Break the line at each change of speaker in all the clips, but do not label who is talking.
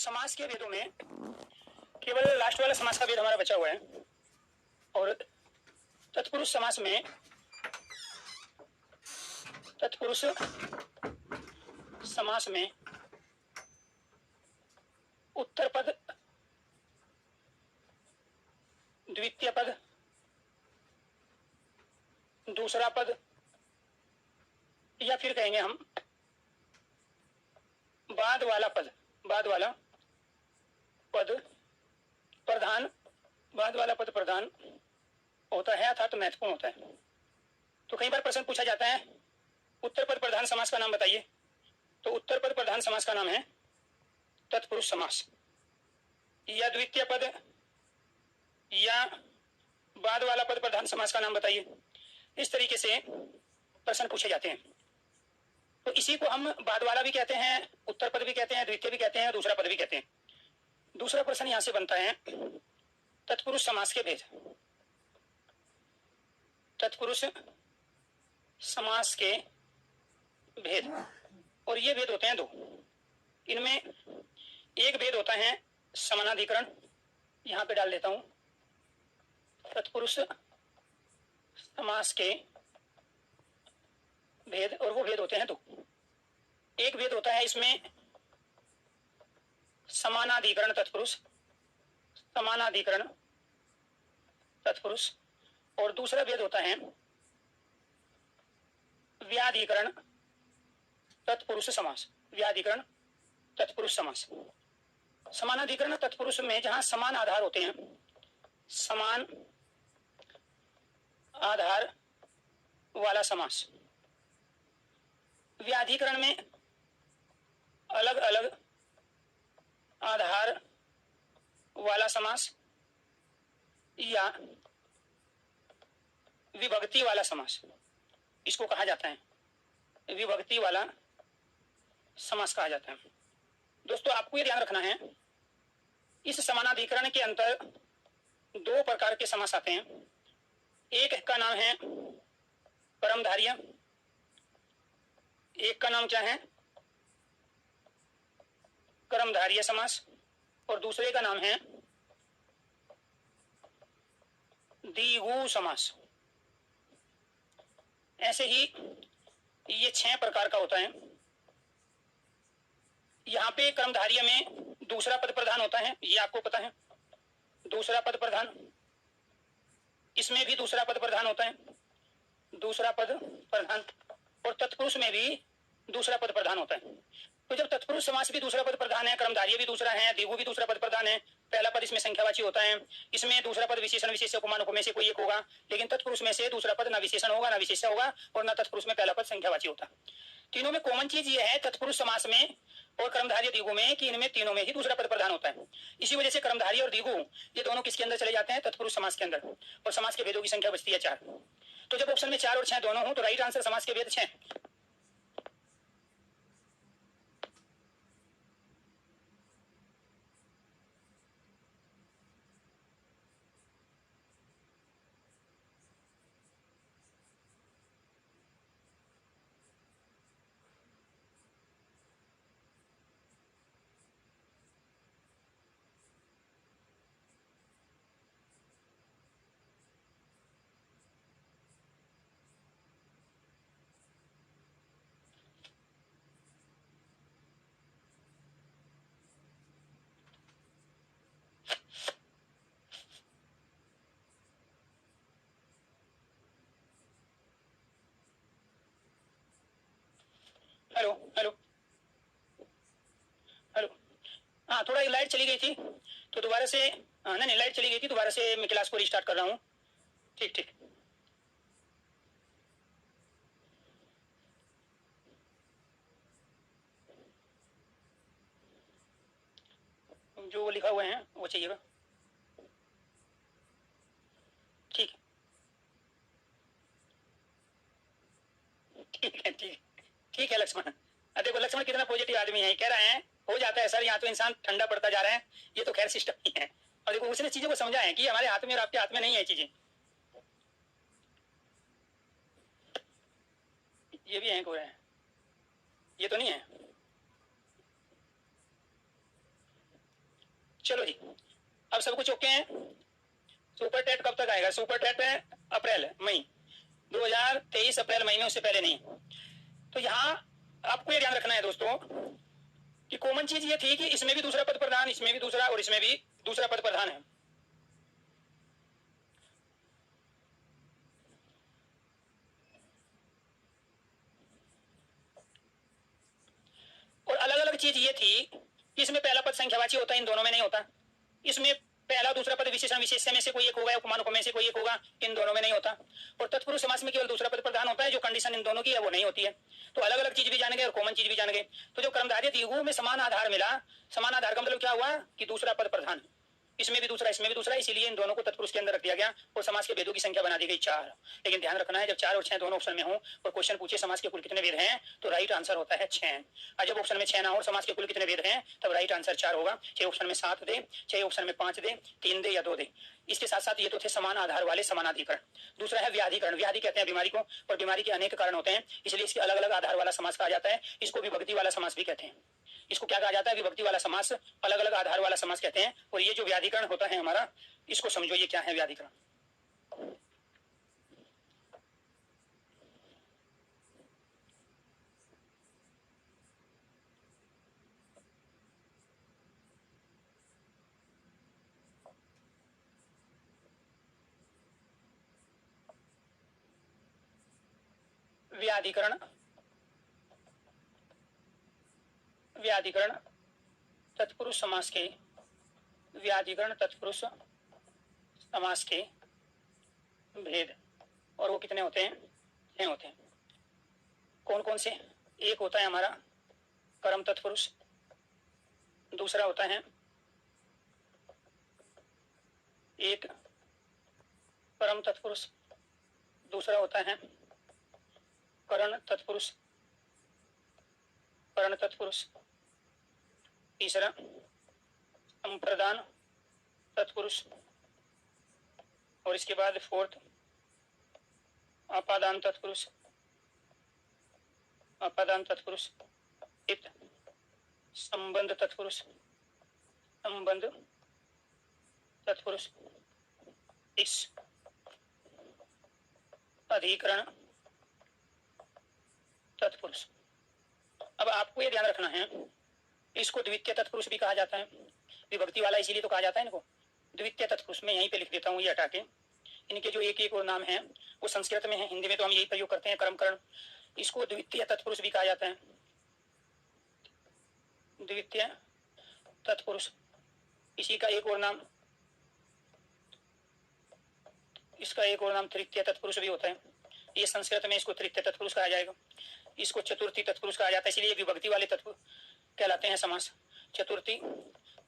समास के भेदों में केवल लास्ट वाला समास का भेद हमारा बचा हुआ है। और तत्पुरुष समास में तत्पुरुष समास में उत्तर पद, द्वितीय पद, दूसरा पद, या फिर कहेंगे हम बाद वाला पद, बाद वाला पद प्रधान, बाद वाला पद प्रधान होता है अर्थात महत्वपूर्ण होता है। तो कई बार प्रश्न पूछा जाता है उत्तर पद प्रधान समास का नाम बताइए, तो उत्तर पद प्रधान समास का नाम है तत्पुरुष समास, या द्वितीय पद या बाद वाला पद प्रधान समास का नाम बताइए। इस तरीके से प्रश्न पूछे जाते हैं। तो इसी को हम बाद वाला भी कहते हैं, उत्तर पद भी कहते हैं, द्वितीय भी कहते हैं, दूसरा पद भी कहते हैं। दूसरा प्रश्न यहां से बनता है तत्पुरुष समास के भेद। तत्पुरुष समास के भेद, और ये भेद होते हैं दो। इनमें एक भेद होता है समानाधिकरण, यहां पे डाल देता हूं तत्पुरुष समास के भेद, और वो भेद होते हैं दो। एक भेद होता है इसमें समानाधिकरण तत्पुरुष, समानाधिकरण तत्पुरुष, और दूसरा भेद होता है व्याधिकरण तत्पुरुष समास, व्याधिकरण तत्पुरुष समास। समानाधिकरण तत्पुरुष में जहां समान आधार होते हैं, समान आधार वाला समास। व्याधिकरण में अलग अलग आधार वाला समास या विभक्ति वाला समास, इसको कहा जाता है विभक्ति वाला समास कहा जाता है। दोस्तों आपको ये ध्यान रखना है, इस समानाधिकरण के अंतर दो प्रकार के समास आते हैं। एक का नाम है परमधार्य, एक का नाम क्या है कर्मधार्य समास, और दूसरे का नाम है द्विगु समास। ऐसे ही ये 6 प्रकार का होता है। यहां पे कर्मधार्य में दूसरा पद प्रधान होता है, ये आपको पता है, दूसरा पद प्रधान। इसमें भी दूसरा पद प्रधान होता है, दूसरा पद प्रधान। और तत्पुरुष में भी दूसरा पद प्रधान होता है। तो जब तत्पुरुष समास भी दूसरा पद प्रधान है, कर्मधार्य भी दूसरा है, द्विगु भी दूसरा पद प्रधान है, पहला पद इसमें संख्यावाची होता है, इसमें दूसरा पद विशेषण विशेष्य उपमान में से कोई एक होगा, लेकिन तत्पुरुष में से दूसरा पद ना विशेषण होगा ना विशेष्य होगा, और ना तत्पुरुष में पहला पद संख्यावाची होता। तीनों में कॉमन चीज ये है तत्पुरुष समास में और कर्मधार्य द्विगु में कि इनमें तीनों में ही दूसरा पद प्रधान होता है। इसी वजह से कर्मधार्य और द्विगु ये दोनों किसके अंदर चले जाते हैं, तत्पुरुष समास के अंदर, और समास के भेदों की संख्या बचती है 4। तो जब ऑप्शन में 4 और 6 दोनों हो तो राइट आंसर समास के भेद 6। हेलो हेलो हेलो, हाँ थोड़ा लाइट चली गई थी तो दोबारा से, नहीं लाइट चली गई थी, दोबारा से मैं क्लास को रिस्टार्ट कर रहा हूँ। ठीक ठीक। जो लिखा हुआ है वो चाहिएगा। ठीक ठीक है, ठीक है लक्ष्मण। देखो लक्ष्मण कितना पॉजिटिव आदमी है, कह रहे हैं हो जाता है सर, यहाँ तो इंसान ठंडा पड़ता जा रहा है, ये तो खैर सिस्टम ही है। और देखो उसने चीजों को समझा है कि हमारे हाथ में और आपके हाथ में नहीं है चीजें। ये भी हैंग हो रहा है, ये तो नहीं है। सब कुछ ओके है। सुपर टेट कब तक आएगा? सुपर टेट अप्रैल मई 2023 अप्रैल महीने, उससे पहले नहीं। तो यहाँ आपको ये ध्यान रखना है दोस्तों कि कॉमन चीज ये थी कि इसमें भी दूसरा पद प्रधान, इसमें भी दूसरा और इसमें भी दूसरा पद प्रधान है। और अलग अलग चीज ये थी कि इसमें पहला पद संख्यावाची होता है, इन दोनों में नहीं होता। इसमें पहला दूसरा पद विशेषण विशेष्य में से कोई एक होगा, उपमान उपमेय से कोई एक होगा, इन दोनों में नहीं होता। और तत्पुरुष समास में केवल दूसरा पद प्रधान होता है, जो कंडीशन इन दोनों की है वो नहीं होती है। तो अलग अलग चीज भी जान गए और कॉमन चीज भी जान गए। तो जो कर्मधारय द्विगु में समान आधार मिला, समान आधार का मतलब क्या हुआ कि दूसरा पद प्रधान, इसमें भी दूसरा इसमें भी दूसरा, इसीलिए इन दोनों को तत्पुरुष के अंदर रख दिया गया और समास के भेदों की संख्या बना दी गई 4। लेकिन ध्यान रखना है, जब 4 और 6 दोनों ऑप्शन में हो और क्वेश्चन पूछे समास के कुल कितने भेद हैं, तो राइट आंसर होता है 6। और जब ऑप्शन में 6 ना हो, समास के कुल कितने भेद हैं, तब राइट आंसर 4 होगा। 6 ऑप्शन में 7 दे, 6 ऑप्शन में 5 दे, 3 दे या 2 दे। इसके साथ साथ ये तो थे समान आधार वाले समानाधिकरण। दूसरा है व्याधिकरण। व्याधि कहते हैं बीमारी को, और बीमारी के अनेक कारण होते हैं, इसलिए इसके अलग अलग आधार वाला समास कहा जाता है। इसको विभक्ति वाला समास भी कहते हैं। इसको क्या कहा जाता है? विभक्ति वाला समास, अलग अलग आधार वाला समास कहते हैं। और ये जो व्याधिकरण होता है हमारा, इसको समझो ये क्या है व्याधिकरण। व्याधिकरण, व्याधिकरण तत्पुरुष समास के, व्याधिकरण तत्पुरुष समास के भेद, और वो कितने होते हैं? 6 होते हैं। कौन कौन से? एक होता है हमारा कर्म तत्पुरुष, दूसरा होता है एक परम तत्पुरुष, दूसरा होता है करण तत्पुरुष, करण तत्पुरुष, तीसरा संप्रदान तत्पुरुष, और इसके बाद फोर्थ अपादान तत्पुरुष, अपादान तत्पुरुष, फिफ्थ संबंध तत्पुरुष, संबंध तत्पुरुष, इस अधिकरण तत्पुरुष। अब आपको ये ध्यान रखना है, इसको द्वितीय तत्पुरुष भी कहा जाता है। विभक्ति वाला इसीलिए तो कहा जाता है इनको द्वितीय तत्पुरुष। में यहीं पे लिख देता हूँ ये हटा के। इनके जो एक एक और नाम है वो संस्कृत में है, हिंदी में तो हम यही प्रयोग करते हैं, कर्मकरण। इसको द्वितीय तत्पुरुष भी कहा जाता है, द्वितीय तत्पुरुष। इसी का एक और नाम, इसका एक और नाम तृतीय तत्पुरुष भी होता है। ये संस्कृत में इसको तृतीय तत्पुरुष कहा जाएगा। इसको चतुर्थी तत्पुरुष कहा जाता है, इसलिए विभक्ति वाले तत्व कहलाते हैं समास, चतुर्थी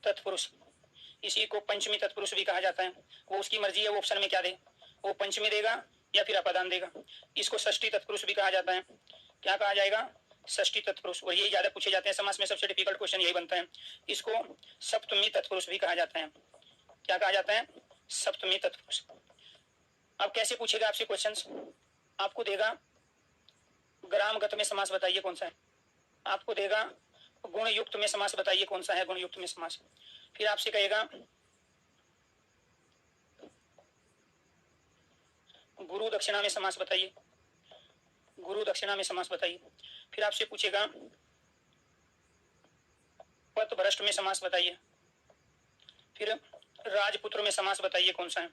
तत्पुरुष। इसी को पंचमी तत्पुरुष भी कहा जाता है। वो उसकी मर्जी है, वो ऑप्शन में क्या दे, वो पंचमी देगा या फिर अपादान देगा। इसको षष्ठी तत्पुरुष भी कहा जाता है। क्या कहा जाएगा? षष्ठी तत्पुरुष। और यही ज्यादा पूछे जाते हैं समास में, सबसे डिफिकल्ट क्वेश्चन यही बनता है। इसको सप्तमी तत्पुरुष भी कहा जाता है। क्या कहा जाता है? सप्तमी तत्पुरुष। अब कैसे पूछेगा आपसे क्वेश्चंस? आपको देगा ग्रामगत में समास बताइए कौन सा है, आपको देगा गुण युक्त में समास बताइए कौन सा है गुण युक्त में समास, फिर आपसे कहेगा गुरु दक्षिणा में समास बताइए, गुरु दक्षिणा में समास बताइए। फिर आपसे पूछेगा पत भ्रष्ट में समास बताइए, फिर राजपुत्र में समास बताइए कौन सा है,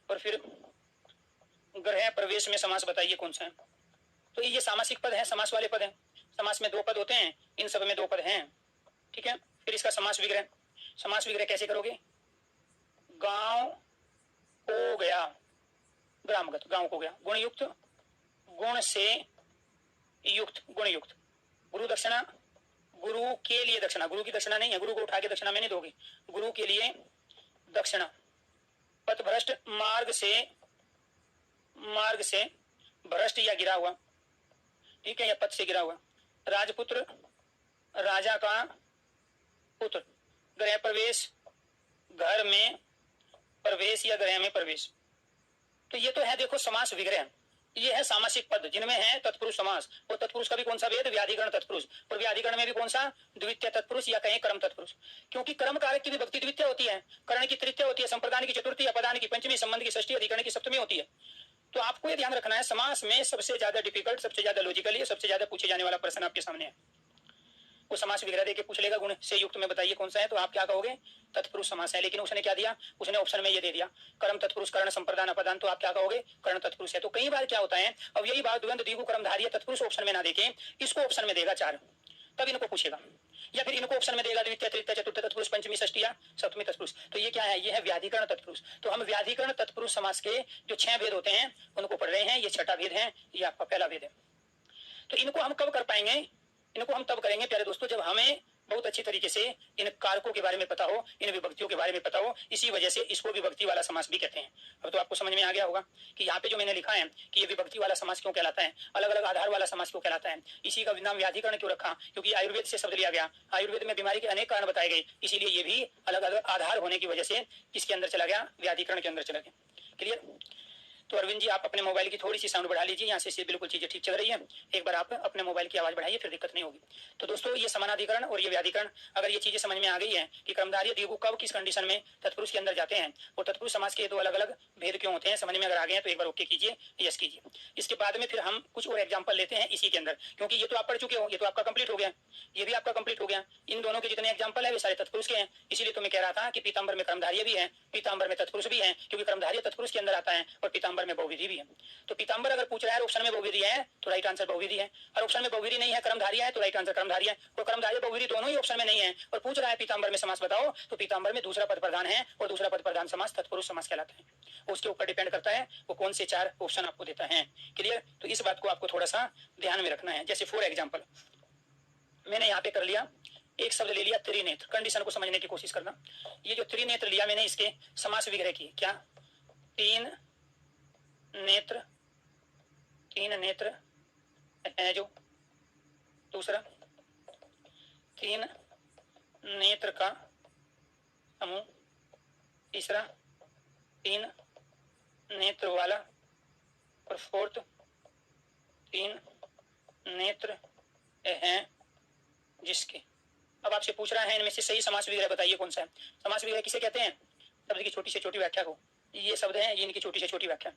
और फिर ग्रह प्रवेश में समास बताइए कौन सा है। तो ये सामासिक पद है, समास वाले पद हैं। समास में 2 पद होते हैं, इन सब में 2 पद हैं, ठीक है। फिर इसका समास विग्रह, समास विग्रह कैसे करोगे? गांव को गया, ग्रामगत, गांव को गया। गुण युक्त, गुण से युक्त, गुण युक्त। गुरु दक्षिणा, गुरु के लिए दक्षिणा, गुरु की दक्षिणा नहीं है, गुरु को उठा के दक्षिणा में नहीं दोगे, गुरु के लिए दक्षिणा। पथ भ्रष्ट, मार्ग से, मार्ग से भ्रष्ट या गिरा हुआ, ठीक है, या पथ से गिरा हुआ। राजपुत्र, राजा का पुत्र। गृह प्रवेश, घर में प्रवेश या गृह में प्रवेश। तो ये तो है देखो समास विग्रह। ये है सामासिक पद जिनमें है तत्पुरुष समास। और तत्पुरुष का भी कौन सा भेद? व्याधिकरण तत्पुरुष। और व्याधिकरण में भी कौन सा? द्वितीय तत्पुरुष या कहें कर्म तत्पुरुष। क्योंकि कर्म कारक की विभक्ति द्वितीय होती है, कर्ण की तृतीय होती है, संप्रदान की चतुर्थी, अपदान की पंचमी, संबंध की षष्ठी, अधिकरण की सप्तमी होती है। तो आपको ये ध्यान रखना है, समास में सबसे ज्यादा डिफिकल्ट, सबसे ज्यादा लॉजिकली, सबसे ज्यादा पूछे जाने वाला प्रश्न आपके सामने है। वो समास विग्रह देके पूछ लेगा गुण से युक्त में बताइए कौन सा है, तो आप क्या कहोगे? तत्पुरुष समास है। लेकिन उसने क्या दिया? उसने ऑप्शन में ये दे दिया कर्म तत्पुरुष, कर्ण, संप्रदान, अपदान, तो आप क्या कहोगे? कर्ण तत्पुरुष है। तो कई बार क्या होता है, अब यही बात द्वंद द्विगु कर्मधारय तत्पुरुष ऑप्शन में ना देके इसको ऑप्शन में देगा 4, तब इनको पूछेगा, या फिर इनको ऑप्शन में देगा द्वितीय तृतीय चतुर्थ तत्पुरुष, पंचमी षष्ठी या सप्तमी तत्पुरुष। तो ये क्या है? ये है व्याधिकरण तत्पुरुष। तो हम व्याधिकरण तत्पुरुष समास के जो 6 भेद होते हैं उनको पढ़ रहे हैं। ये छठा भेद है, ये आपका पहला भेद है। तो इनको हम कब कर पाएंगे? इनको हम तब करेंगे प्यारे दोस्तों जब हमें बहुत अच्छी तरीके से इन कारकों के बारे में पता हो, इन विभक्तियों के बारे में पता हो। इसी वजह से इसको विभक्ति वाला समास भी कहते हैं। अब तो आपको समझ में आ गया होगा कि यहाँ पे जो मैंने लिखा है कि ये विभक्ति वाला समास क्यों कहलाता है, अलग अलग आधार वाला समास क्यों कहलाता है, इसी का नाम व्याधिकरण क्यों रखा, क्योंकि आयुर्वेद से शब्द लिया गया। आयुर्वेद में बीमारी के अनेक कारण बताए गए, इसीलिए ये भी अलग अलग आधार होने की वजह से किसके अंदर चला गया? व्याधिकरण के अंदर चला गया। क्लियर? तो अरविंद जी आप अपने मोबाइल की थोड़ी सी साउंड बढ़ा लीजिए, यहाँ से बिल्कुल चीजें ठीक चल रही है। एक बार आप अपने मोबाइल की आवाज बढ़ाइए, फिर दिक्कत नहीं होगी। तो दोस्तों ये समानाधिकरण और ये व्याधिकरण, अगर ये चीजें समझ में आ गई है कि कर्मधारय द्विगु कब किस कंडीशन में तत्पुरुष के अंदर जाते हैं और तत्पुरुष समास के दो अलग अलग भेद क्यों होते हैं, समझ में अगर आ गए हैं तो एक बार ओके कीजिए, यस कीजिए। इसके बाद में फिर हम कुछ और एग्जाम्पल लेते हैं इसी के अंदर, क्योंकि ये तो आप पढ़ चुके हो, ये तो आपका कंप्लीट हो गया, ये भी आपका कंप्लीट हो गया। इन दोनों के जितने एग्जाम्पल है वे सारे तत्पुरुष के हैं। इसीलिए तो मैं कह रहा था कि पीताम्बर में कर्मधारय भी है, पीताम्बर में तत्पुरुष भी है, क्योंकि कर्मधारय तत्पुरुष के अंदर आता है और पीताम्बर में बहुविधि भी है। तो पीताम्बर अगर पूछ रहा है ऑप्शन में बहुविधि है तो राइट आंसर बहुविधि है, और ऑप्शन में बहुविधि नहीं है कर्मधारय है तो राइट आंसर कर्मधारय है। और कर्मधारय बहुविधि दोनों ही ऑप्शन में नहीं है और पूछ रहा है पीताम्बर में समास बताओ, तो पीताम्बर में दूसरा पद प्रधान है और दूसरा पद प्रधान समास तत्पुरुष समास कहलाता है। उसके ऊपर डिपेंड करता है वो कौन से 4 ऑप्शन आपको देता है। क्लियर? तो इस बात को आपको थोड़ा सा ध्यान में रखना है। जैसे फॉर एग्जाम्पल मैंने यहाँ पे कर लिया, एक शब्द ले लिया त्रिनेत्र, कंडीशन को समझने की कोशिश करना। ये जो त्रिनेत्र लिया मैंने, इसके समास विग्रह की क्या? तीन नेत्र है जो, दूसरा तीन नेत्र का समूह, तीसरा तीन नेत्र वाला, और फोर्थ तीन नेत्र हैं जिसके। अब आपसे पूछ रहा है इनमें से सही समास विग्रह बताइए कौन सा है। समास विग्रह किसे कहते हैं? शब्द की छोटी से छोटी व्याख्या को। ये शब्द है, ये इनकी छोटी से छोटी व्याख्या।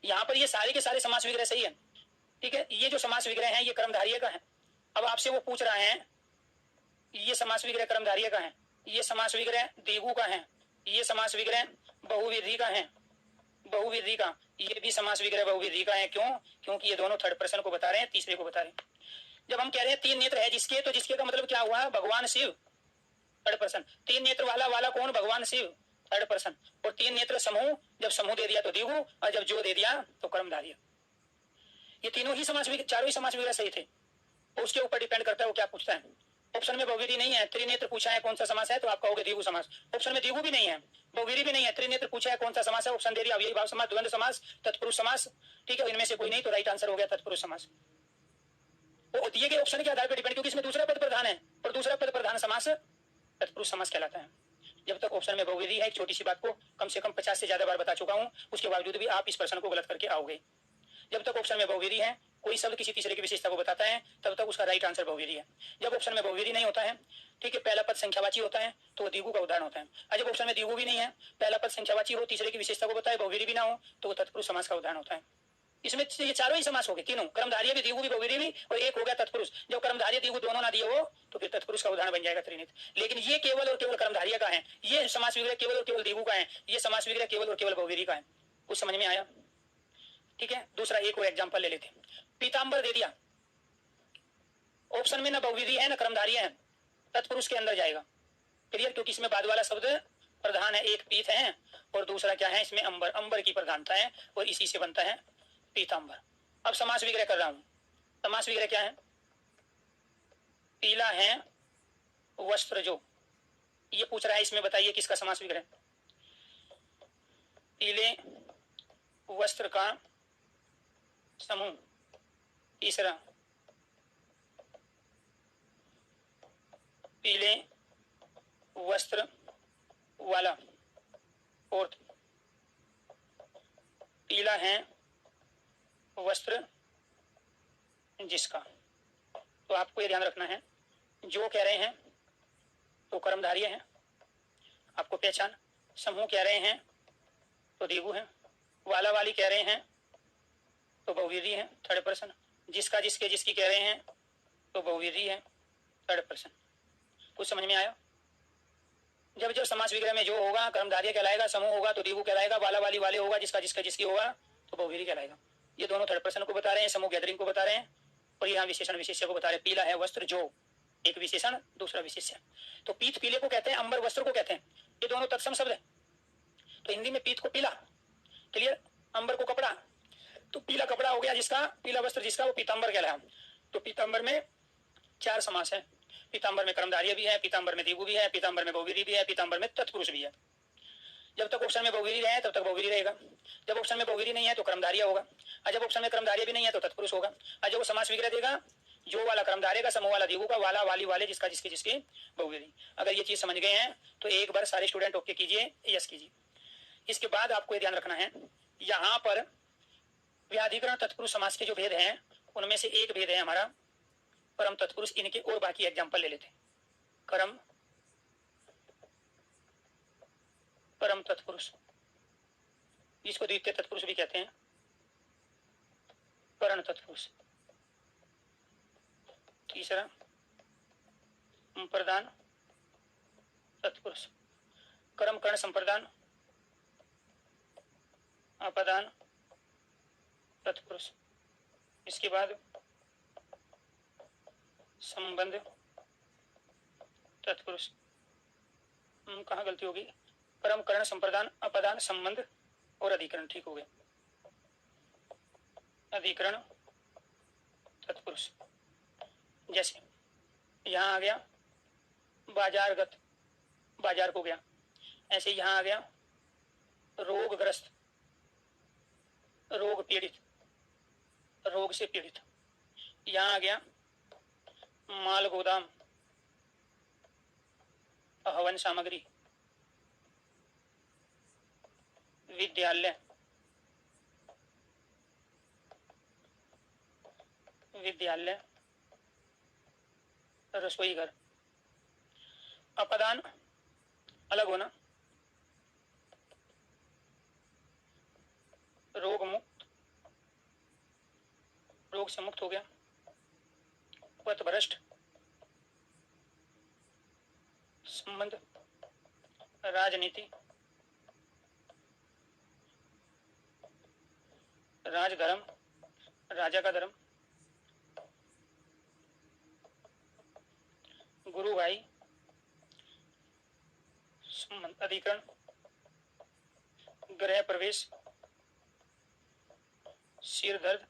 यहाँ पर ये सारे के सारे समास विग्रह सही है, ठीक है। ये जो समास विग्रह है ये कर्मधारय का है। अब आपसे वो पूछ रहा है ये समास विग्रह कर्मधारय का है, ये समास विग्रह द्विगु का है, ये समास विग्रह बहुविधि का है, बहुविधि का, ये भी समास विग्रह बहुविधि का है। क्यों? क्योंकि ये दोनों थर्ड पर्सन को बता रहे हैं, तीसरे को बता रहे हैं। जब हम कह रहे हैं तीन नेत्र है जिसके, तो जिसके का मतलब क्या हुआ? भगवान शिव, थर्ड पर्सन। तीन नेत्र वाला, वाला कौन? भगवान शिव, थर्ड पर्सन। और तीन नेत्र समूह, जब समूह दे दिया तो द्विगु, और जब जो दे दिया तो कर्मधारय। ये तीनों ही समास विग्रह, चारों ही समास विग्रह सही थे। उसके ऊपर डिपेंड करता है वो क्या पूछता है। ऑप्शन में बहुविधि नहीं है, त्रिनेत्र पूछा है कौन सा समास है, तो आप कहोगे द्विगु समास। ऑप्शन में द्विगु भी नहीं है, बहुविधि भी नहीं है, त्रिनेत्र पूछा है कौन सा समास है, ऑप्शन दे दिया यही भाव समास, द्वंद्व समास, तत्पुरुष समास। ठीक है, इनमें से कोई नहीं, तो राइट आंसर हो गया तत्पुरुष समास। वो दिए गए ऑप्शन के आधार पर डिपेंड, क्योंकि इसमें दूसरा पद प्रधान है और दूसरा पद प्रधान समास तत्पुरुष समास कहलाता है। जब तक ऑप्शन में बहुविधि है, एक छोटी सी बात को कम से कम 50 से ज्यादा बार बता चुका हूं, उसके बावजूद भी आप इस प्रश्न को गलत करके आओगे। जब तक ऑप्शन में बहुविधि है, कोई शब्द किसी तीसरे की विशेषता को बताता है, तब तक उसका राइट आंसर बहुविधि है। जब ऑप्शन में बहुविधि नहीं होता है, ठीक है, पहला पद संख्यावाची होता है, तो द्विगु का उदाहरण होता है। और जब ऑप्शन में द्विगु भी नहीं है, पहला पद संख्यावाची हो, तीसरे की विशेषता को बताए, बहुविधि भी ना हो, तो तत्पुरुष समास का उदाहरण होता है। इसमें ये चारों ही समास हो गए, तीनों, कर्मधारय भी, द्विगु भी, बहुविधि भी, और एक हो गया तत्पुरुष। जब कर्मधारय द्विगु दोनों ना दिए हो, तो फिर तत्पुरुष का उदाहरण बन जाएगा त्रिनेत्र। लेकिन ये केवल और केवल कर्मधारय का है, ये समास विग्रह केवल और केवल द्विगु का है, ये समास विग्रह केवल और केवल बहुविधि का है। कुछ समझ में आया? ठीक है, दूसरा एक और एग्जाम्पल ले लेते हैं। पीताम्बर दे दिया, ऑप्शन में ना बहुविधि है ना कर्मधारय है, तत्पुरुष के अंदर जाएगा। क्लियर? क्योंकि इसमें बाद वाला शब्द प्रधान है, एक पीत है और दूसरा क्या है, इसमें अंबर, अंबर की प्रधानता है और इसी से बनता है पीताम्बर। अब समास विग्रह कर रहा हूं। समास विग्रह क्या है? पीला है वस्त्र जो, ये पूछ रहा है, इसमें बताइए किसका समास विग्रह? पीले वस्त्र का समूह, तीसरा पीले वस्त्र वाला, फोर्थ पीला है वस्त्र जिसका। तो आपको ये ध्यान रखना है, जो कह रहे हैं तो कर्मधारय है, आपको पहचान। समूह कह रहे हैं तो द्विगु है। वाला वाली कह रहे हैं तो बहुव्रीहि है, थर्ड पर्सन। जिसका जिसके जिसकी कह रहे हैं तो बहुव्रीहि है, थर्ड पर्सन। कुछ समझ में आया? जब जब समास विग्रह में जो होगा कर्मधारय कहलाएगा, समूह होगा तो द्विगु कहलाएगा, वाला वाली वाले होगा, जिसका जिसका जिसकी होगा तो बहुव्रीहि कहलाएगा। ये दोनों थर्ड पर्सन को बता रहे हैं, समूह गैदरिंग को बता रहे हैं, और यहाँ विशेषण विशेष्य को बता रहे हैं। पीला है वस्त्र जो, एक विशेषण दूसरा विशेष्य। तो पीत पीले को कहते हैं, अंबर वस्त्र को कहते हैं, ये दोनों तत्सम शब्द है। तो हिंदी में पीत को पीला, क्लियर, अंबर को कपड़ा, तो पीला कपड़ा हो गया जिसका, पीला वस्त्र जिसका, वो पीतांबर कहलाया। तो पीतांबर में 4 समास है। पीतांबर में कर्मधारय भी है, पीतांबर में द्विगु भी है, पीतांबर में बहुव्रीहि भी है, पीतांबर में तत्पुरुष भी है। जब तक ऑप्शन में बहुव्रीहि रहे तब तक बहुव्रीहि रहेगा। जब ऑप्शन में बहुव्रीहि नहीं है तो कर्मधारय होगा, और जब ऑप्शन में कर्मधारय भी नहीं है तो तत्पुरुष होगा। और जब वो समास विग्रह देगा, जो वाला कर्मधारय का, समूह वाला द्विगु का, वाला वाली वाले, जिसका जिसकी जिसकी बहुव्रीहि। अगर ये चीज समझ गए हैं तो एक बार सारे स्टूडेंट ओके कीजिए, यस कीजिए। इसके बाद आपको ध्यान रखना है, यहाँ पर व्याधिकरण तत्पुरुष समास के जो भेद हैं उनमें से एक भेद है हमारा परम तत्पुरुष। इनके और बाकी एग्जाम्पल ले लेते हैं। कर्म परम तत्पुरुष, जिसको द्वितीय तत्पुरुष भी कहते हैं, करण तत्पुरुष। तीसरा प्रदान तत्पुरुष, कर्म कर्ण संप्रदान अपदान तत्पुरुष। इसके बाद संबंध तत्पुरुष। कहाँ गलती होगी? परम कर्ण संप्रदान अपदान संबंध और अधिकरण, ठीक हो गए। अधिकरण तत्पुरुष, जैसे यहाँ आ गया बाजारगत, बाजार को गया, ऐसे यहाँ आ गया रोगग्रस्त, रोग पीड़ित, रोग से पीड़ित। यहाँ आ गया माल गोदाम, हवन सामग्री, विद्यालय, विद्यालय, रसोई घर। अपदान अलग होना, रोग मुक्त, रोग से मुक्त हो गया। पथभ्रष्ट, संबंध, राजनीति, राजधर्म, राजा का धर्म, गुरु भाई, संबंध, अधिकरण, गृह प्रवेश, सिर दर्द,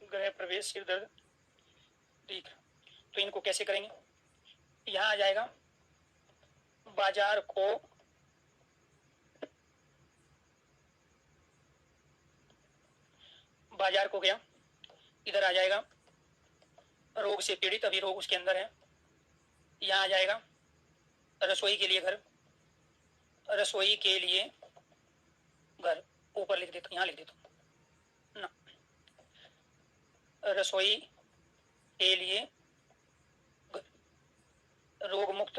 गृह प्रवेश, सिर दर्द, ठीक। तो इनको कैसे करेंगे? यहां आ जाएगा बाजार को, बाजार को गया, इधर आ जाएगा रोग से पीड़ित, अभी रोग उसके अंदर है। यहां आ जाएगा रसोई के लिए घर, रसोई के लिए घर, ऊपर लिख देता, यहां लिख देता ना, रसोई के लिए घर, रोग मुक्त,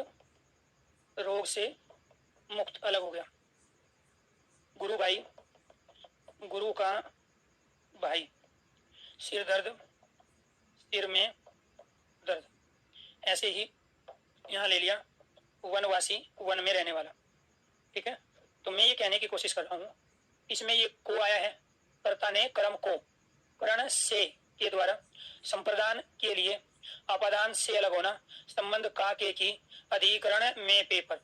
रोग से मुक्त अलग हो गया। गुरु भाई, गुरु का भाई, सिर दर्द, सिर में दर्द। ऐसे ही यहां ले लिया वनवासी, वन में रहने वाला, ठीक है। तो मैं ये कहने की कोशिश कर रहा हूं, इसमें ये को आया है, कर्ता ने कर्म को करण से के द्वारा, संप्रदान के लिए अपदान से अलग होना, संबंध का के की, अधिकरण में पेपर।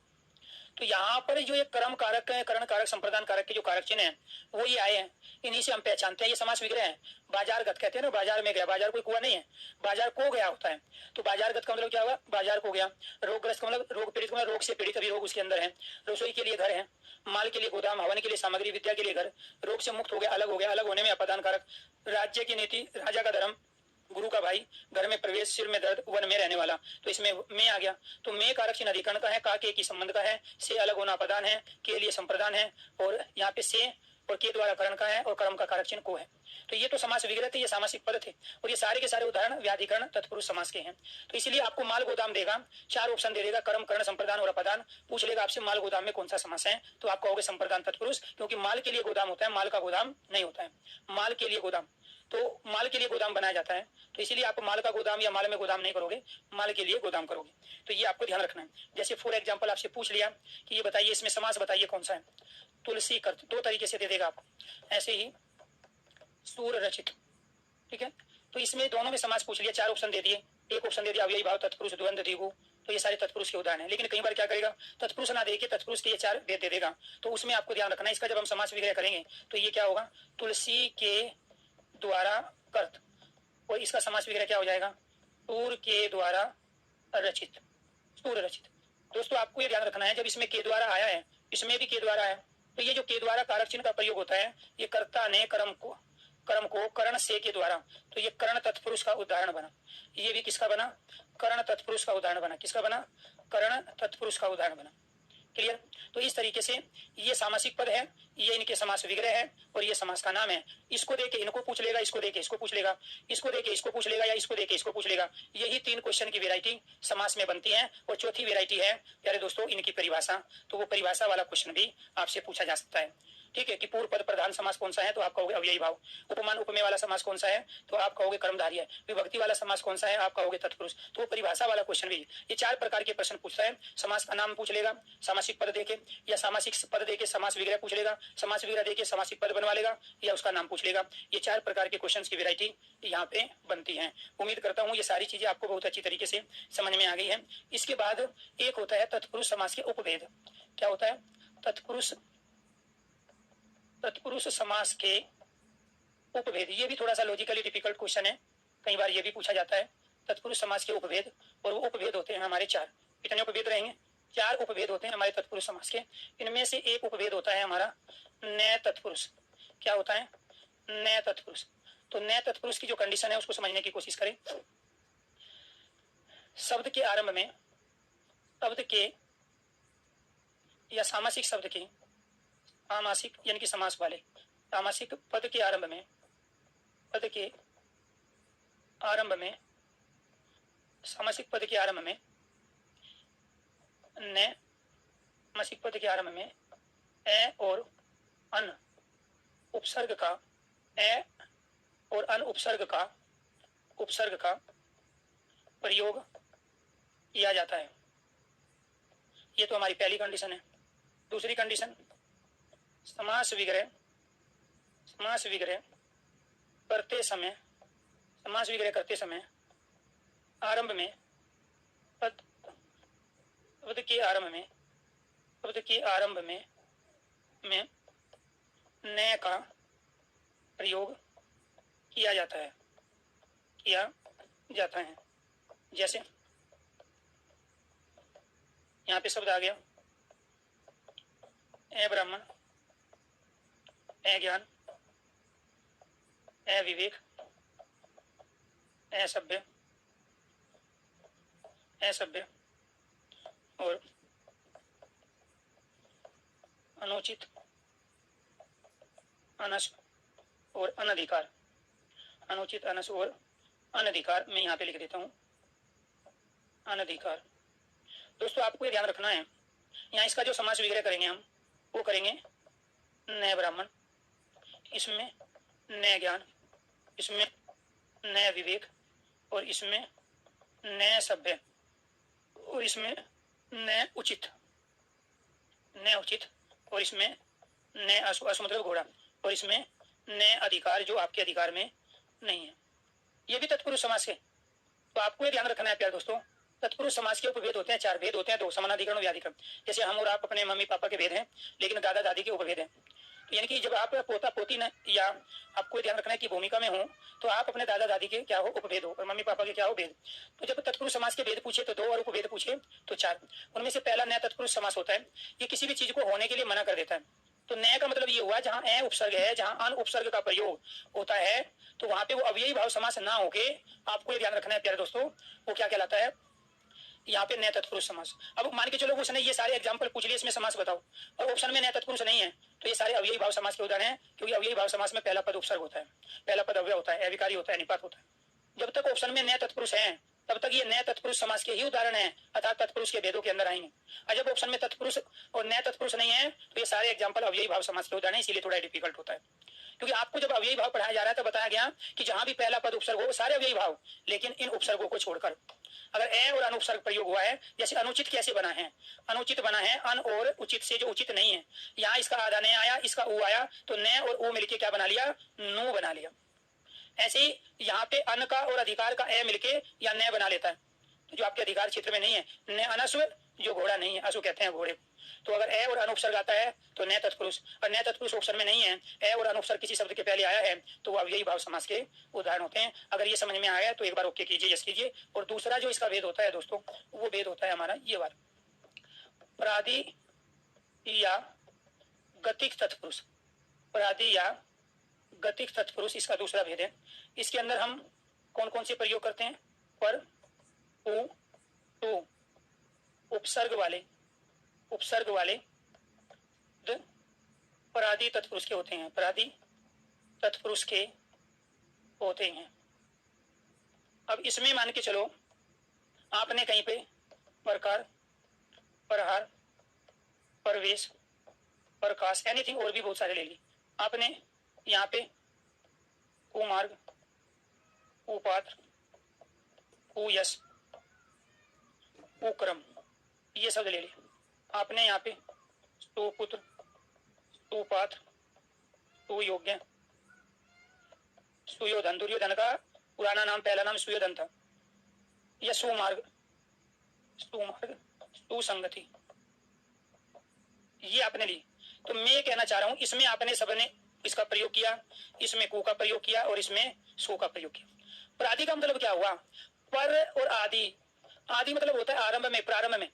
तो यहाँ पर जो ये कर्म कारक है, करण कारक, संप्रदान कारक के जो कारक चिन्ह है वो ये आए हैं, इन्हीं से हम पहचानते हैं। ये समास विग्रह है। बाजार गत कहते हैं ना, बाजार में गया, बाजार कोई कुआं नहीं है, बाजार को गया होता है। तो बाजार गत का मतलब क्या हुआ? बाजार को गया। रोगग्रस्त का मतलब रोग पीड़ित का मतलब रोग से पीड़ित, अभी रोग उसके अंदर है। रसोई के लिए घर है, माल के लिए गोदाम, हवन के लिए सामग्री, विद्या के लिए घर, रोग से मुक्त हो गया, अलग हो गया। अलग होने में अपदान कारक, राज्य की नीति, राजा का धर्म, गुरु का भाई, घर में प्रवेश, सिर में दर्द, वन में रहने वाला, तो इसमें में आ गया। तो में कारक चिन्ह अधिकरण का है, का के की संबंध का है, से अलग होना प्रधान है, के लिए संप्रदान है, और यहाँ पे से और के द्वारा करण का है, और कर्म का कारक चिन्ह को है। तो ये तो समास विग्रह थे, ये सामासिक पद थे, और ये सारे के सारे उदाहरण व्याधिकरण तत्पुरुष समास के हैं। तो इसलिए आपको माल गोदाम देगा, 4 ऑप्शन दे देगा, कर्म, करण, संप्रदान और अपदान। पूछ लेगा आपसे माल गोदाम में कौन सा समास है, तो आप कहोगे संप्रदान तत्पुरुष, क्योंकि माल के लिए गोदाम होता है, माल का गोदाम नहीं होता है। माल के लिए गोदाम, तो माल के लिए गोदाम बनाया जाता है, तो इसीलिए आप माल का गोदाम या माल में गोदाम नहीं करोगे, माल के लिए गोदाम करोगे। तो ये आपको ध्यान रखना है। जैसे फॉर एग्जाम्पल आपसे पूछ लिया कि ये बताइए इसमें समास बताइए कौन सा है, तुलसी कर्त, 2 तरीके से दे देगा आपको। ऐसे ही सूर रचित, ठीक है। तो इसमें दोनों में समास पूछ लिया, 4 ऑप्शन दे दिए, एक ऑप्शन दे दिया अव्ययी भाव, तत्पुरुष, द्वंद्व, द्विगु। तो ये सारे तत्पुरुष के उदाहरण है। लेकिन कई बार क्या करेगा, तत्पुरुष ना देके तत्पुरुष के ये 4 दे देगा, तो उसमें आपको ध्यान रखना है। इसका जब हम समास विग्रह करेंगे तो ये क्या होगा, तुलसी के द्वारा कर्त, और इसका समास विग्रह क्या हो जाएगा, सूर के द्वारा रचित, सूर रचित। दोस्तों आपको ये ध्यान रखना है, जब इसमें के द्वारा आया है, इसमें भी के द्वारा है, तो ये जो के द्वारा कारक चिन्ह का प्रयोग होता है, ये कर्ता ने कर्म को करण से के द्वारा, तो ये करण तत्पुरुष का उदाहरण बना। ये भी किसका बना, करण तत्पुरुष का उदाहरण बना। किसका बना, करण तत्पुरुष का उदाहरण बना। क्लियर। तो इस तरीके से ये सामासिक पद है, ये इनके समास विग्रह है, और ये समास का नाम है। इसको देके इनको पूछ लेगा, इसको देके इसको पूछ लेगा, इसको देके इसको पूछ लेगा, या इसको देके इसको पूछ लेगा। यही 3 क्वेश्चन की वैरायटी समास में बनती है। और चौथी वैरायटी है प्यारे दोस्तों इनकी परिभाषा। तो वो परिभाषा वाला क्वेश्चन भी आपसे पूछा जा सकता है, ठीक है, कि पूर्व पद प्रधान समास कौन सा है, तो आप कहोगे अव्ययी भाव। उपमान उपमेय वाला समास कौन सा है, तो आप कहोगे कर्मधारय है। विभक्ति वाला समास कौन सा है, आप कहोगे तत्पुरुष। तो परिभाषा वाला क्वेश्चन भी, ये 4 प्रकार के प्रश्न पूछता है। समास का नाम पूछ लेगा सामासिक पद देके, या सामासिक पद देके समास विग्रह पूछ लेगा, समास विग्रह देके सामासिक पद बनवा लेगा, या उसका नाम पूछ लेगा। ये 4 प्रकार के क्वेश्चन की वैरायटी यहाँ पे बनती है। उम्मीद करता हूँ ये सारी चीजें आपको बहुत अच्छी तरीके से समझ में आ गई है। इसके बाद एक होता है तत्पुरुष समास के उपभेद। क्या होता है, तत्पुरुष समास के उपभेद। ये भी थोड़ा सा लॉजिकली डिफिकल्ट क्वेश्चन है, कई बार ये भी पूछा जाता है, तत्पुरुष समास के उपभेद। और वो उपभेद होते हैं हमारे 4। कितने उपभेद रहेंगे, 4 उपभेद होते हैं हमारे तत्पुरुष समास के। इनमें से एक उपभेद होता है हमारा नए तत्पुरुष। क्या होता है, नए तत्पुरुष। तो नए तत्पुरुष की जो कंडीशन है उसको समझने की कोशिश करें। शब्द के आरंभ में, शब्द के या सामासिक शब्द के, सामासिक यानी कि समास वाले सामासिक पद के आरंभ में, पद के आरंभ में, सामासिक पद के आरंभ में, न सामासिक पद के आरंभ में ए और अन उपसर्ग का, ए और अन उपसर्ग का प्रयोग किया जाता है। ये तो हमारी पहली कंडीशन है। दूसरी कंडीशन, समास विग्रह करते समय, समास विग्रह करते समय आरंभ में, पद के आरंभ में न का प्रयोग किया जाता है। जैसे यहाँ पे शब्द आ गया ए ब्राह्मण, ए ज्ञान, ए विवेक, ए सभ्य और अनुचित, अनस और अनधिकार। अनुचित, अनस और अनधिकार मैं यहाँ पे लिख देता हूँ, अनधिकार। दोस्तों आपको ये ध्यान रखना है, यहाँ इसका जो समास विग्रह करेंगे हम, वो करेंगे नए ब्राह्मण, इसमें नए ज्ञान, इसमें नए विवेक, और इसमें नए सभ्य, और इसमें नए उचित, और इसमें नए अशु मतलब घोड़ा, और इसमें नए अधिकार जो आपके अधिकार में नहीं है। ये भी तत्पुरुष समास के। तो आपको ये ध्यान रखना है प्यारे दोस्तों, तत्पुरुष समास के उपभेद होते हैं, 4 भेद होते हैं, 2 समानाधिकरण और व्याधिकरण। जैसे हम और आप अपने मम्मी पापा के भेद हैं, लेकिन दादा दादी के उपभेद हैं। यानी कि जब आप पोता पोती न, या आपको ध्यान रखना है कि भूमिका में हो, तो आप अपने दादा दादी के क्या हो, उपभेद हो, और मम्मी पापा के क्या हो, भेद। तो जब तत्पुरुष समास के भेद पूछे तो 2 और उपभेद पूछे तो 4। उनमें से पहला नया तत्पुरुष समास होता है। ये किसी भी चीज को होने के लिए मना कर देता है। तो नए का मतलब ये हुआ जहां ए उपसर्ग है, जहां अन उपसर्ग का प्रयोग होता है, तो वहां पे वो अव्ययी भाव समास ना होके आपको ये ध्यान रखना है प्यारे दोस्तों, वो क्या कहलाता है यहाँ पे नए तत्पुरुष समास। अब मान के चलो उसने ये सारे एग्जाम्पल पूछ लिए, इसमें समास बताओ, और ऑप्शन में नए तत्पुरुष नहीं है, तो ये सारे अव्ययी भाव समास के उदाहरण हैं, क्योंकि अव्ययी भाव समास में पहला पद उपसर्ग होता है, पहला पद अव्यय होता है, अविकारी होता है, निपात होता है। जब तक ऑप्शन में नए तत्पुरुष है तब तक ये नए तत्पुरुष समास के ही उदाहरण है, अर्थात तत्पुरुष के भेदों के अंदर आएंगे। और जब ऑप्शन में तत्पुरुष और नए तत्पुरुष नहीं है तो ये सारे एग्जाम्पल अव्ययी भाव समास के उदाहरण है, इसीलिए थोड़ा डिफिकल्ट होता है। क्योंकि आपको जब अव्ययी भाव पढ़ाया जा रहा है तो बताया गया कि जहां भी पहला पद उपसर्ग हो सारे अव्ययी भाव, लेकिन इन उपसर्गों को छोड़कर। अगर ए और अनुपसर्ग प्रयोग हुआ है, जैसे अनुचित कैसे बना है, अनुचित बना है अन और उचित से, जो उचित नहीं है, यहाँ इसका आधा ने आया, इसका ऊ आया, तो न और ऊ मिलके क्या बना लिया, नू बना लिया। ऐसे ही यहाँ पे अन का और अधिकार का ए मिलके या न बना लेता है, जो आपके अधिकार क्षेत्र में नहीं है, न अनस्व, जो घोड़ा नहीं है, अश्व कहते हैं घोड़े। तो अगर ए और अनुपसर्ग आता है तो नए तत्पुरुष, और नए तत्पुरुष ऑप्शन में नहीं है, ए और अनुपसर्ग किसी शब्द के पहले आया है, तो वो अव्ययी भाव समास के उदाहरण होते हैं। अगर ये समझ में आया तो एक बार ओके कीजिए, यस कीजिए। और दूसरा जो इसका भेद होता है दोस्तों, वो भेद होता है हमारा ये वाला, प्रादि या गतिक तत्पुरुष। प्रादि या गतिक तत्पुरुष इसका दूसरा भेद है। इसके अंदर हम कौन कौन से प्रयोग करते हैं, पर, उ, टू, उपसर्ग वाले परादी तत्पुरुष के होते हैं, परादी तत्पुरुष के होते हैं। अब इसमें मान के चलो आपने कहीं पे प्रकार, प्रहार, प्रवेश, प्रकाश, एनीथिंग और भी बहुत सारे ले ली आपने। यहाँ पे कुमार्ग, कुपात्र, कुयश, कुक्रम, ये शब्द ले लिए आपने। यहाँ पे सुपुत्र, सुपात्र, सुयोग्य, सुयोधन, दुर्योधन का पुराना नाम, पहला नाम सुयोधन था, या सुमार्ग, सुसंगति, ये आपने ली। तो मैं कहना चाह रहा हूं इसमें आपने सबने इसका प्रयोग किया, इसमें कु का प्रयोग किया और इसमें सु का प्रयोग किया। प्रादि का मतलब क्या हुआ, पर और आदि। आदि मतलब होता है आरंभ में, प्रारंभ में,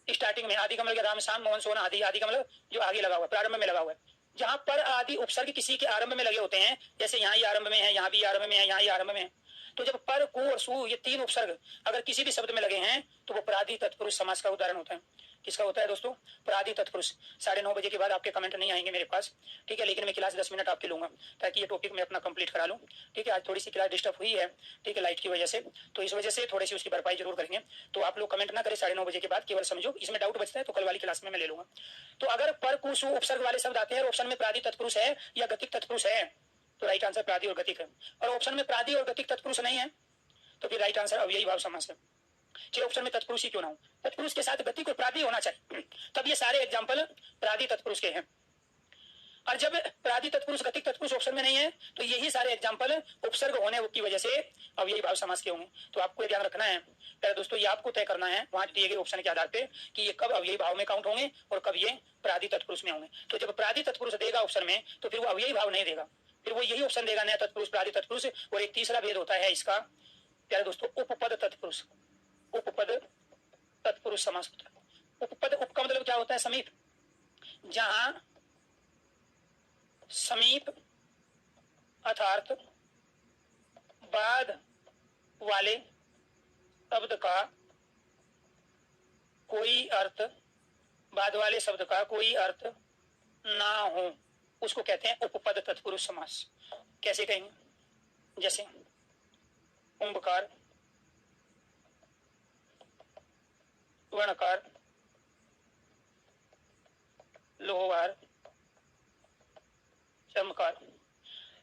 स्टार्टिंग में। आदि का मतलब राम शाम मोहन सोना आदि, आदि का मतलब जो आगे लगा हुआ, प्रारंभ में लगा हुआ है। जहां पर आदि उपसर्ग किसी के आरंभ में लगे होते हैं, जैसे यहाँ ही आरंभ में है, यहाँ भी आरंभ में है, यहाँ ही आरंभ में है, तो जब पर, कु और सु ये तीन उपसर्ग अगर किसी भी शब्द में लगे हैं तो वो प्रादि तत्पुरुष समास का उदाहरण होता है। किसका होता है दोस्तों, प्रादि तत्पुरुष। 9:30 बजे के बाद आपके कमेंट नहीं आएंगे मेरे पास, ठीक है, लेकिन मैं क्लास 10 मिनट आपके लूंगा ताकि ये टॉपिक मैं अपना कंप्लीट करा लूँ, ठीक है। आज थोड़ी सी क्लास डिस्टर्ब हुई है, ठीक है, लाइट की वजह से, तो इस वजह से थोड़ी सी उसकी भरपाई जरूर करेंगे। तो आप लोग कमेंट ना करें 9:30 बजे के बाद, केवल समझो, इसमें डाउट बचता है तो कल वाली क्लास में मैं ले लूंगा। तो अगर पर, कु, सु उपसर्ग वाले शब्द आते हैं और ऑप्शन में प्रादि तत्पुरुष है या गतिक तत्पुरुष है, तो राइट आंसर प्रादि और गतिक है। और ऑप्शन में प्रादि और गतिक तत्पुरुष नहीं है तो फिर राइट आंसर अव्ययी भाव समास है। चाहे ऑप्शन में तत्पुरुष ही क्यों ना हो, तत्पुरुष के साथ गति को प्रादि होना चाहिए, तब ये सारे एग्जाम्पल प्रादि तत्पुरुष के हैं। और जब प्रादि तत्पुरुष गतिक तत्पुरुष ऑप्शन में नहीं है तो यही सारे एग्जाम्पल उपसर्ग होने की वजह से अव्ययी भाव समास के होंगे। तो आपको ध्यान रखना है पहले दोस्तों, ये आपको तय करना है वहां दिए गए ऑप्शन के आधार पे कि ये कब अव्ययी भाव में काउंट होंगे और कब ये प्रादि तत्पुरुष में होंगे। तो जब प्रादि तत्पुरुष देगा ऑप्शन में तो फिर वो अव्ययी भाव नहीं देगा, फिर वो यही ऑप्शन देगा नया तत्पुरुष, प्रादि तत्पुरुष। और एक तीसरा भेद होता है इसका प्यारे दोस्तों, उपपद तत्पुरुष। उपपद तत्पुरुष समास होता है। उपपद, उप का मतलब क्या होता है, समीप। जहां समीप अर्थात बाद वाले शब्द का कोई अर्थ, बाद वाले शब्द का कोई अर्थ ना हो, उसको कहते हैं उपपद तत्पुरुष समास। कैसे कहेंगे, जैसे कुंभकार, वर्णकार, लोहवार, चमकार।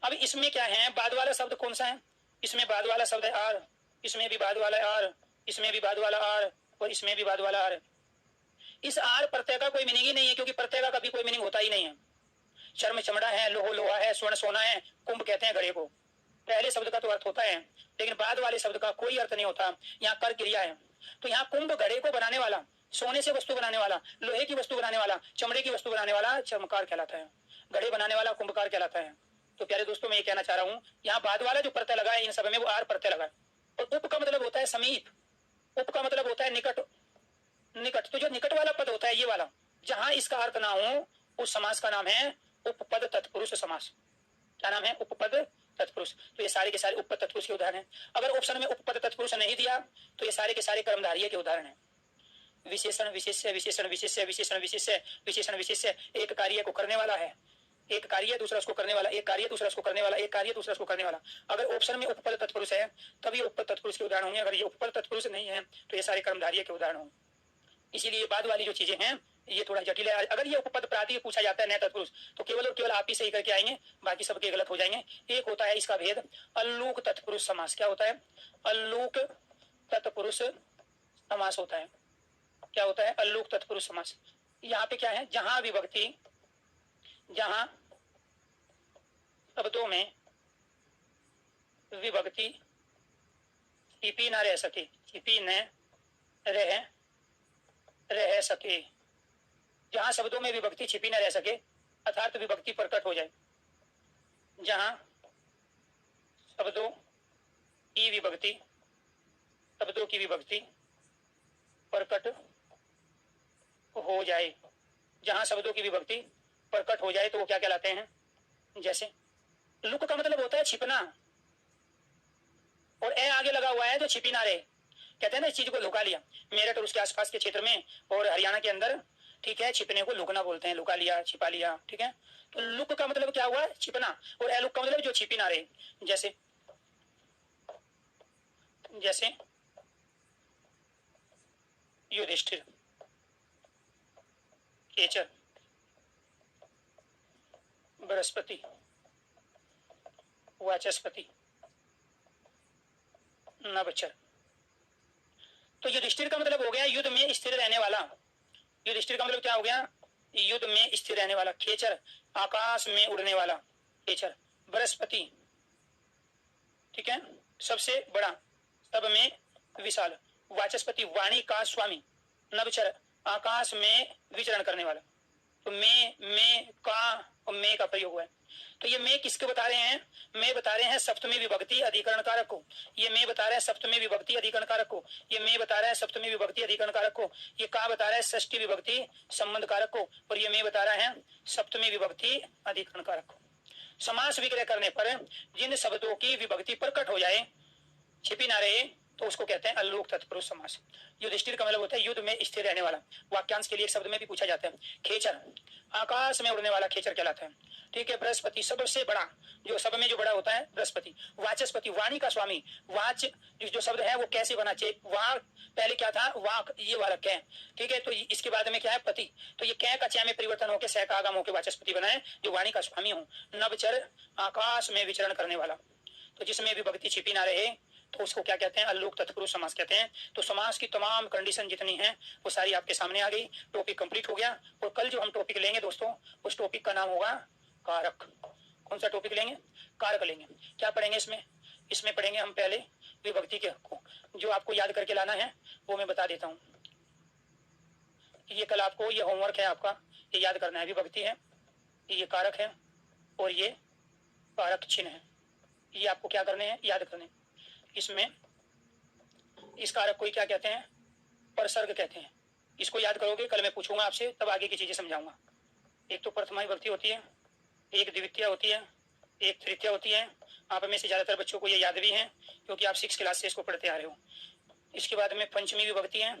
अब इसमें क्या है, बाद वाला शब्द कौन सा है, इसमें बाद वाला शब्द है आर, इसमें भी बाद वाला आर, इसमें भी बाद वाला आर और इसमें भी बाद वाला आर। इस आर प्रत्यय का कोई मीनिंग ही नहीं है, क्योंकि प्रत्यय का कभी कोई मीनिंग होता ही नहीं है। चर्म चमड़ा है, लोह लोहा है, स्वर्ण सोना है, कुंभ कहते हैं घड़े को। पहले शब्द का तो अर्थ होता है लेकिन बाद वाले शब्द का कोई अर्थ नहीं होता। यहाँ कर क्रिया है, तो यहाँ कुंभ घड़े को बनाने वाला, सोने से वस्तु बनाने वाला, लोहे की वस्तु बनाने वाला, चमड़े की वस्तु बनाने वाला चमकार कहलाता है, घड़े बनाने वाला कुंभकार कहलाता है। तो प्यारे दोस्तों मैं ये कहना चाह रहा हूँ, यहाँ बाद वाला जो प्रत्यय लगा है इन सब में वो आर प्रत्यय लगा है। और उप का मतलब होता है समीप, उप का मतलब होता है निकट, निकट। तो जो निकट वाला पद होता है ये वाला, जहां इसका अर्थ ना हो उस समास का नाम है उपपद तत्पुरुष समास। क्या नाम है, उपपद तत्पुरुष। तो ये सारे के सारे उपपद तत्पुरुष के उदाहरण हैं। अगर ऑप्शन में उपपद तत्पुरुष नहीं दिया तो ये सारे के सारे कर्मधारय के उदाहरण हैं। विशेषण विशेष्य विशेषण विशेष्य विशेषण विशेष्य विशेषण विशेष्य, एक कार्य को करने वाला है, एक कार्य दूसरा उसको करने वाला, एक कार्य दूसरा उसको करने वाला, एक कार्य दूसरा उसको करने वाला। अगर ऑप्शन में उपपद तत्पुरुष है तभी उपपद तत्पुरुष के उदाहरण होंगे। अगर ये उपपद तत्पुरुष नहीं है तो ये सारे कर्मधारय के उदाहरण होंगे। इसीलिए बाद वाली जो चीजें हैं ये थोड़ा जटिल है। अगर ये उपपद प्राति पूछा जाता है नए तत्पुरुष तो केवल और केवल आप ही सही करके आएंगे, बाकी सबके गलत हो जाएंगे। एक होता है इसका भेद अल्लूक तत्पुरुष समास। क्या होता है? अल्लूक तत्पुरुष समास होता है। क्या होता है? अल्लूक तत्पुरुष समास। यहाँ पे क्या है? जहां विभक्ति, जहां शब्दों में विभक्ति छिपी न रह सके, छिपी न रह सके, जहां शब्दों में विभक्ति छिपी न रह सके अर्थात विभक्ति प्रकट हो जाए, जहां शब्दों की विभक्ति प्रकट हो जाए, जहां शब्दों की विभक्ति प्रकट हो जाए तो वो क्या कहलाते हैं? जैसे लुक का मतलब होता है छिपना, और ए आगे लगा हुआ है जो छिपी ना रहे। कहते हैं ना इस चीज को लुका लिया। मेरठ और उसके आसपास के क्षेत्र में और हरियाणा के अंदर, ठीक है, छिपने को लुकना बोलते हैं, लुका लिया, छिपा लिया, ठीक है। तो लुक का मतलब क्या हुआ? छिपना, और ए लुक का मतलब जो छिपी ना रहे। जैसे जैसे युधिष्ठिर, केचर, बृहस्पति, वाचस्पति, नभचर। तो युधिष्ठिर का मतलब हो गया युद्ध में स्थिर रहने वाला। युधिष्ठिर का मतलब क्या हो गया? युद्ध में स्थिर रहने वाला। खेचर, आकाश में उड़ने वाला खेचर। बृहस्पति, ठीक है, सबसे बड़ा, सब में विशाल। वाचस्पति, वाणी का स्वामी। नभचर, आकाश में विचरण करने वाला। तो में का और में का प्रयोग हुआ है। तो ये में किसके बता रहे हैं? में बता रहे हैं सप्तमी विभक्ति अधिकरण कारक को। ये में बता रहे हैं सप्तमी विभक्ति अधिकरण कारक को। ये में बता रहा है सप्तमी विभक्ति अधिकरण कारक को। ये का बता रहा है षष्ठी विभक्ति संबंध कारक को। और ये में बता रहा है सप्तमी विभक्ति अधिकरण कारक को। समास विग्रह करने पर जिन शब्दों की विभक्ति प्रकट हो जाए, छिपी ना रहे, तो उसको कहते हैं अल्लूक तत्पुरुष समास। युधिष्ठिर का मतलब होता है युद्ध में स्थिर रहने वाला। वाक्यांश के लिए एक शब्द में भी पूछा जाता है। खेचर, आकाश में उड़ने वाला खेचर कहलाता है, ठीक है। बृहस्पति, सबसे बड़ा, जो सब में जो बड़ा होता है बृहस्पति। वाचस्पति, वाणी का स्वामी। वाच जो शब्द है वो कैसे बना चाहिए? वाक पहले क्या था? वाक, ये वाला कै, ठीक है। तो इसके बाद में क्या है? पति। तो ये कै का चा में परिवर्तन होकर सह का आगम होकर वाचस्पति बनाए, जो वाणी का स्वामी हो। नभचर, आकाश में विचरण करने वाला। तो जिसमें विभक्ति छिपी ना रहे तो उसको क्या कहते हैं? अल्लूक तत्पुरुष समास कहते हैं। तो समास की तमाम कंडीशन जितनी हैं वो सारी आपके सामने आ गई। टॉपिक कंप्लीट हो गया। और कल जो हम टॉपिक लेंगे दोस्तों, उस टॉपिक का नाम होगा कारक। कौन सा टॉपिक लेंगे? कारक लेंगे। क्या पढ़ेंगे इसमें पढ़ेंगे हम पहले विभक्ति के हक को। जो आपको याद करके लाना है वो मैं बता देता हूँ। ये कल आपको, ये होमवर्क है आपका, ये याद करना है। विभक्ति है, ये कारक है, और ये कारक चिन्ह है। ये आपको क्या करने हैं? याद करने। इसमें इस कारक को क्या कहते हैं? परसर्ग कहते हैं। इसको याद करोगे, कल मैं पूछूंगा आपसे, तब आगे की चीजें समझाऊंगा। एक तो प्रथमा विभक्ति होती है, एक द्वितीया होती है, एक तृतीया होती है। आप में से ज्यादातर बच्चों को ये याद भी है क्योंकि आप 6 क्लास से इसको पढ़ते आ रहे हो। इसके बाद में पंचमी विभक्ति है,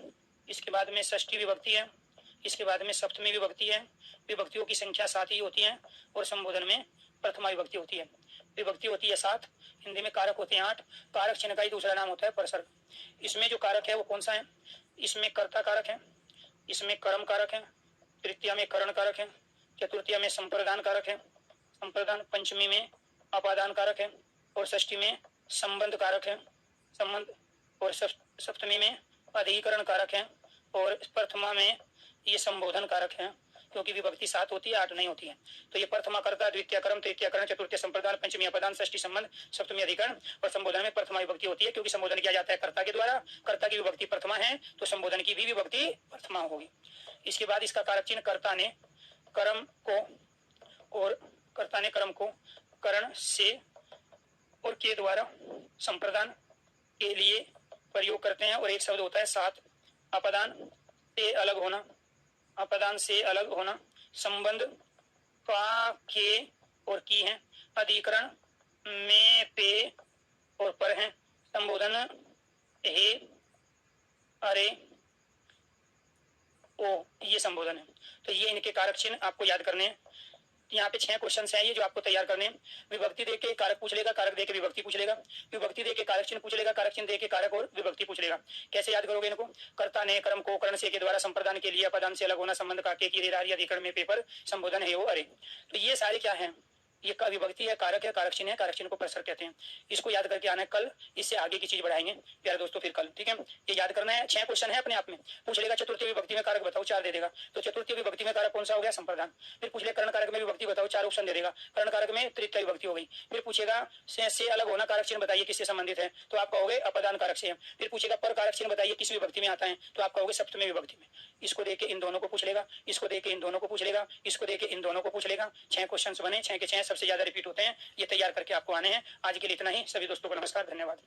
इसके बाद में षष्ठी विभक्ति है, इसके बाद में सप्तमी विभक्ति है। विभक्तियों की संख्या 7 ही होती है, और संबोधन में प्रथमा विभक्ति होती है। विभक्ति होती है 7, हिंदी में कारक होते हैं 8। कारक चिन्ह का ही दूसरा नाम होता है परसर्ग। इसमें जो कारक है वो कौन सा है? इसमें कर्ता कारक है, इसमें कर्म कारक है, तृतीया में करण कारक है, चतुर्थीया में संप्रदान कारक है, संप्रदान, पंचमी में अपादान कारक है, और षष्ठी में संबंध कारक है, संबंध, और सप्तमी में अधिकरण कारक है, और प्रथमा में ये संबोधन कारक है। क्योंकि विभक्ति 7 होती है, 8 नहीं होती है। तो ये प्रथमा कर्ता, द्वितीय कर्म, तृतीय करण, चतुर्थीय संप्रदान, पंचमी अपदान, षष्ठी संबंध, सप्तमी अधिकरण, और संबोधन में प्रथमा विभक्ति होती है। क्योंकि संबोधन किया जाता है कर्ता के द्वारा, कर्ता की विभक्ति प्रथमा है तो संबोधन की भी विभक्ति प्रथमा होगी। इसके बाद इसका कारक चिन्ह, कर्ता ने कर्म को करण से और के द्वारा संप्रदान के लिए प्रयोग करते हैं। और एक शब्द होता है 7, अपदान से अलग होना, अपदान से अलग होना, संबंध का के और की है, अधिकरण में, पे और पर हैं। संबोधन हे, अरे, ओ, ये संबोधन है। तो ये इनके कारक चिन्ह आपको याद करने हैं। यहाँ पे 6 क्वेश्चन है ये जो आपको तैयार करने हैं। विभक्ति दे के कारक पूछ लेगा, कारक दे के विभक्ति पूछ लेगा, विभक्ति दे के कारक चिन्ह पूछ लेगा, कारक चिन्ह दे के कारक और विभक्ति पूछ लेगा। कैसे याद करोगे इनको? कर्ता ने कर्म को कर्ण से के द्वारा संप्रदान के लिए अपदान से अलग होना, संबंध का के की अधिकरण में पेपर, संबोधन है वो, अरे। तो ये सारे क्या है? ये विभक्ति है, कारक है, कारक चिन्ह है, कारक चिन्ह को प्रसर कहते हैं। इसको याद करके आना है कल, इससे आगे की चीज बढ़ाएंगे प्यारे दोस्तों फिर कल, ठीक है। ये याद करना है। 6 क्वेश्चन है अपने आप में। पूछ लेगा चतुर्थी विभक्ति में कारक बताओ, 4 दे देगा। तो चतुर्थी विभक्ति में कारक कौन सा हो गया? संप्रदान। फिर पूछ ले कर्ण कारक में विभक्ति बताओ, 4 ऑप्शन दे देगा। कर्ण कारक में तृतीय विभक्ति हो गई। फिर पूछेगा से अलग होना, कारक चिन्ह बताइए किससे संबंधित है, तो आप कहोगे अपदान कारक से। फिर पूछेगा पर कारक चिन्ह बताइए किस विभक्ति में आता है, तो आप कहोगे सप्तमी विभक्ति में। इसको देके इन दोनों को पूछ लेगा, इसको देके इन दोनों को पूछ लेगा, इसको देके इन दोनों को पूछ लेगा। 6 क्वेश्चन बने, 6 के 6 सबसे ज्यादा रिपीट होते हैं। ये तैयार करके आपको आने हैं। आज के लिए इतना ही। सभी दोस्तों को नमस्कार, धन्यवाद।